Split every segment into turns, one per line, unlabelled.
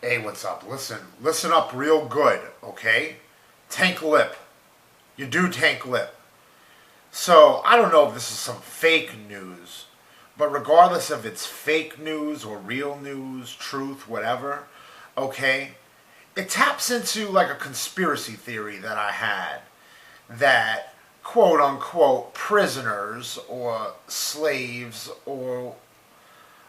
Hey, what's up? Listen up real good, okay? Tank lip. You do tank lip. So, I don't know if this is some fake news, but regardless if it's fake news or real news, truth, whatever, okay? It taps into like a conspiracy theory that I had that quote unquote prisoners or slaves or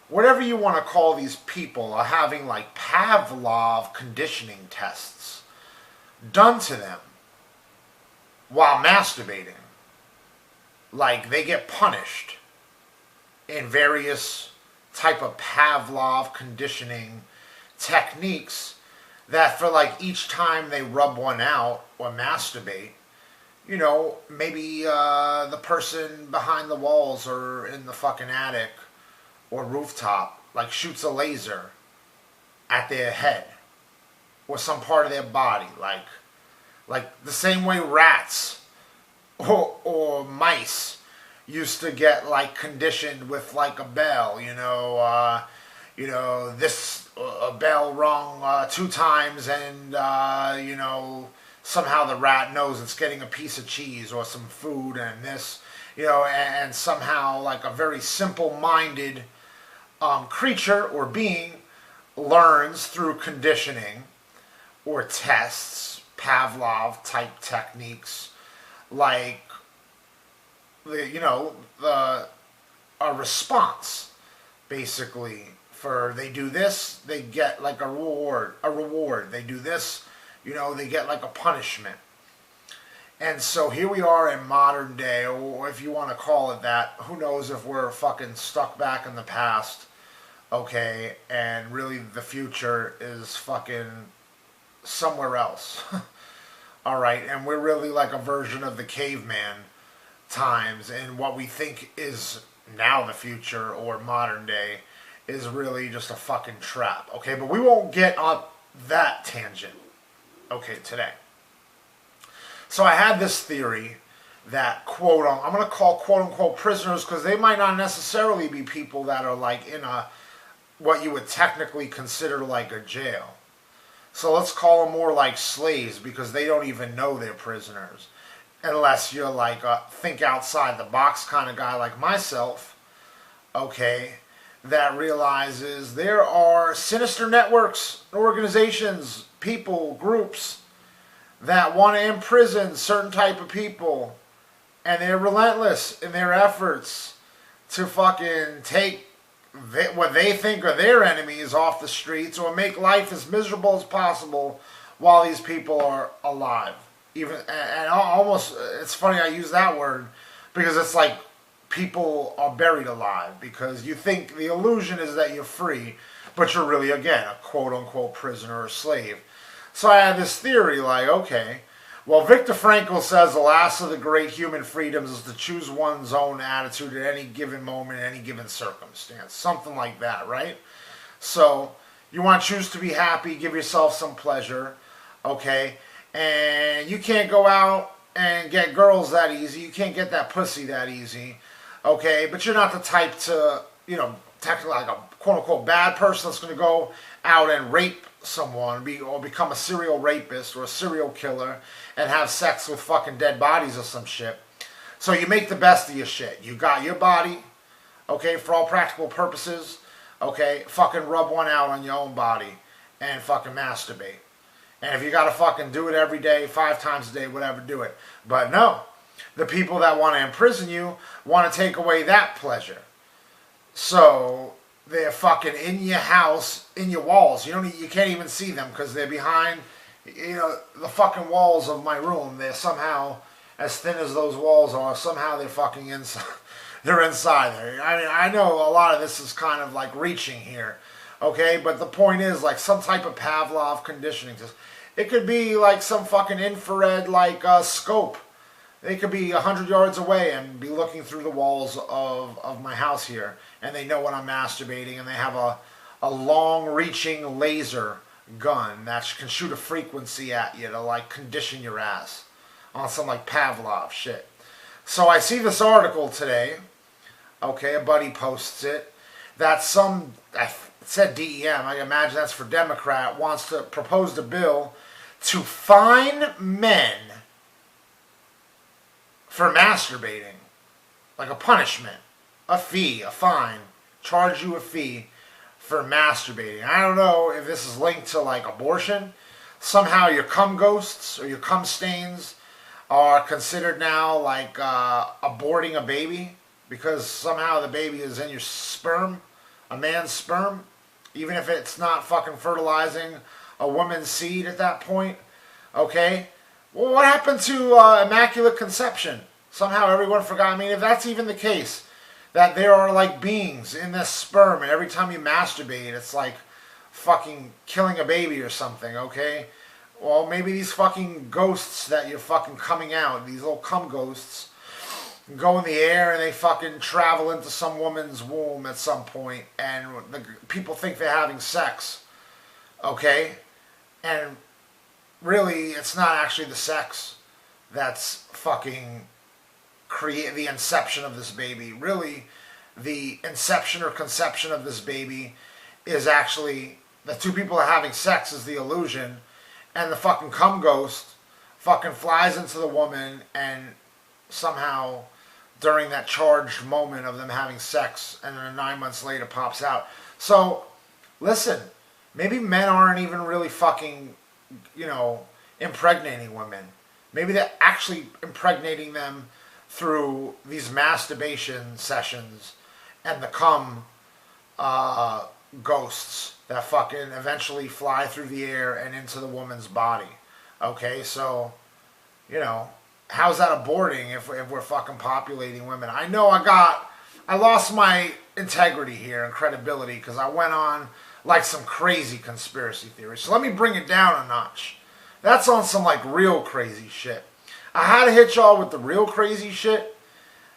whatever you want to call these people are having like Pavlov conditioning tests done to them while masturbating. Like they get punished in various type of Pavlov conditioning techniques that for like each time they rub one out or masturbate, you know, maybe the person behind the walls or in the fucking attic or rooftop like shoots a laser at their head or some part of their body, like the same way rats or mice used to get like conditioned with like a bell, this a bell rung 2 times and somehow the rat knows it's getting a piece of cheese or some food and this, and somehow like a very simple-minded creature or being learns through conditioning or tests, Pavlov type techniques, like a response basically for they do this, they get like a reward. They do this, they get like a punishment. And so here we are in modern day, or if you want to call it that, who knows if we're fucking stuck back in the past, okay, and really the future is fucking somewhere else. Alright, and we're really like a version of the caveman times, and what we think is now the future or modern day is really just a fucking trap, okay? But we won't get on that tangent, okay, today. So I had this theory that I'm going to call quote-unquote prisoners because they might not necessarily be people that are like in what you would technically consider like a jail. So let's call them more like slaves because they don't even know they're prisoners. Unless you're like a think outside the box kind of guy like myself, okay, that realizes there are sinister networks, organizations, people, groups that want to imprison certain type of people, and they're relentless in their efforts to fucking take what they think are their enemies off the streets or make life as miserable as possible while these people are alive. And almost, it's funny I use that word because it's like people are buried alive because you think the illusion is that you're free, but you're really, again, a quote-unquote prisoner or slave. So I had this theory like, okay, well, Viktor Frankl says the last of the great human freedoms is to choose one's own attitude at any given moment, any given circumstance. Something like that, right? So you want to choose to be happy, give yourself some pleasure, okay? And you can't go out and get girls that easy. You can't get that pussy that easy, okay? But you're not the type to, technically like a quote-unquote bad person that's going to go out and rape someone or become a serial rapist or a serial killer and have sex with fucking dead bodies or some shit. So you make the best of your shit. You got your body, okay, for all practical purposes, okay, fucking rub one out on your own body and fucking masturbate. And if you gotta fucking do it every day, 5 times a day, whatever, do it. But no, the people that want to imprison you want to take away that pleasure. So they're fucking in your house, in your walls. You can't even see them because they're behind, the fucking walls of my room. They're somehow, as thin as those walls are, somehow they're fucking inside. They're inside there. I mean, I know a lot of this is kind of like reaching here, okay? But the point is like some type of Pavlov conditioning. It could be like some fucking infrared like scope. They could be 100 yards away and be looking through the walls of my house here. And they know when I'm masturbating. And they have a long-reaching laser gun that can shoot a frequency at you to like condition your ass on some like Pavlov shit. So I see this article today. Okay, a buddy posts it. That some, I It said DEM. I imagine that's for Democrat. Wants to propose a bill to fine men for masturbating. Like a punishment. A fee. A fine. Charge you a fee for masturbating. I don't know if this is linked to like abortion. Somehow your cum ghosts or your cum stains are considered now like aborting a baby because somehow the baby is in your sperm, a man's sperm, even if it's not fucking fertilizing a woman's seed at that point. Okay? Well, what happened to immaculate conception? Somehow everyone forgot. I mean, if that's even the case, that there are like beings in this sperm and every time you masturbate it's like fucking killing a baby or something, okay? Well, maybe these fucking ghosts that you're fucking coming out, these little cum ghosts, go in the air and they fucking travel into some woman's womb at some point and the people think they're having sex, okay? And really, it's not actually the sex that's fucking create the inception of this baby. Really, the inception or conception of this baby is actually the two people are having sex is the illusion, and the fucking cum ghost fucking flies into the woman and somehow during that charged moment of them having sex and then 9 months later pops out. So, listen, maybe men aren't even really fucking, you know, impregnating women. Maybe they're actually impregnating them through these masturbation sessions and the cum ghosts that fucking eventually fly through the air and into the woman's body. Okay, so, you know, how's that aborting if we're fucking populating women? I know I lost my integrity here and credibility because I went on like some crazy conspiracy theories. So let me bring it down a notch. That's on some like real crazy shit. I had to hit y'all with the real crazy shit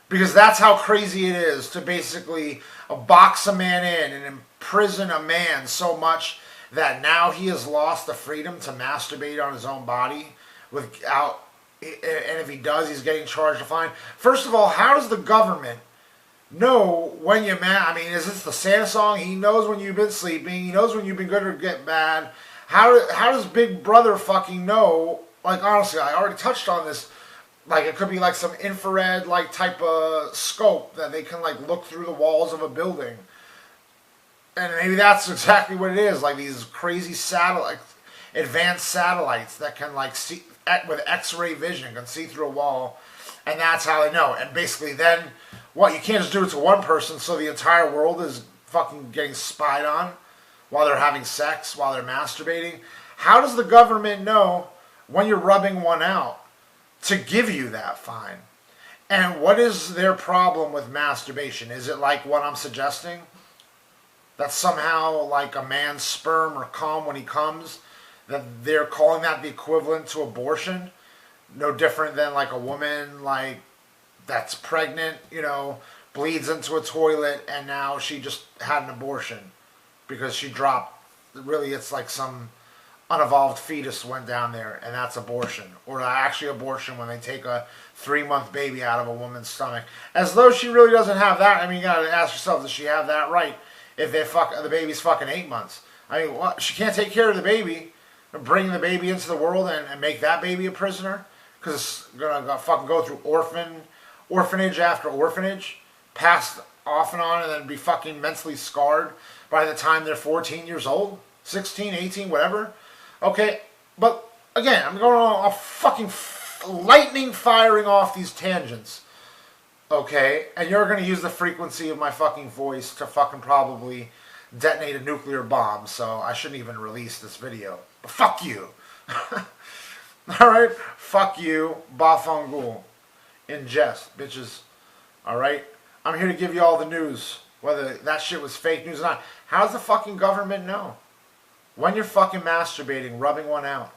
because that's how crazy it is to basically box a man in and imprison a man so much that now he has lost the freedom to masturbate on his own body without, and if he does, he's getting charged a fine. First of all, how does the government know when you're mad? I mean, is this the Santa song? He knows when you've been sleeping. He knows when you've been good or get bad. How does Big Brother fucking know? Like, honestly, I already touched on this. Like, it could be like some infrared, like, type of scope that they can, like, look through the walls of a building. And maybe that's exactly what it is. Like, these crazy satellites, advanced satellites that can, like, see, with X-ray vision, can see through a wall. And that's how they know. And basically then, what, you can't just do it to one person so the entire world is fucking getting spied on while they're having sex, while they're masturbating? How does the government know when you're rubbing one out to give you that fine? And what is their problem with masturbation? Is it like what I'm suggesting? That somehow like a man's sperm or cum when he comes, that they're calling that the equivalent to abortion? No different than like a woman like that's pregnant, you know, bleeds into a toilet and now she just had an abortion because she dropped, really it's like some unevolved fetus went down there and that's abortion. Or actually abortion when they take a 3-month baby out of a woman's stomach. As though she really doesn't have that. I mean, you gotta ask yourself, does she have that right if the baby's fucking 8 months? I mean, what? She can't take care of the baby and bring the baby into the world and make that baby a prisoner? Because it's gonna fucking go through orphanage after orphanage, passed off and on, and then be fucking mentally scarred by the time they're 14 years old, 16, 18, whatever. Okay, but again, I'm going on a fucking lightning firing off these tangents. Okay, and you're going to use the frequency of my fucking voice to fucking probably detonate a nuclear bomb, so I shouldn't even release this video. But fuck you. Alright? Fuck you, Bafangul. In jest, bitches. Alright? I'm here to give you all the news. Whether that shit was fake news or not. How does the fucking government know? When you're fucking masturbating, rubbing one out.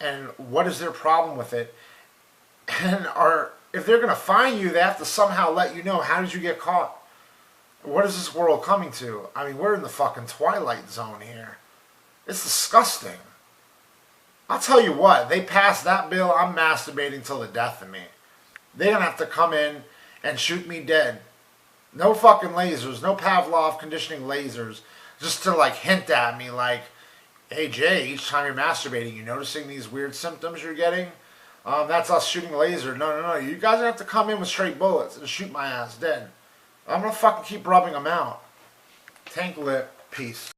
And what is their problem with it? And if they're going to fine you, they have to somehow let you know, how did you get caught? What is this world coming to? I mean, we're in the fucking twilight zone here. It's disgusting. I'll tell you what, they passed that bill, I'm masturbating till the death of me. They're going to have to come in and shoot me dead. No fucking lasers, no PAV LOV conditioning lasers just to like hint at me like, hey Jay, each time you're masturbating, you noticing these weird symptoms you're getting? That's us shooting laser. No, no, no. You guys have to come in with straight bullets and shoot my ass dead. I'm gonna fucking keep rubbing them out. Tank lip. Peace.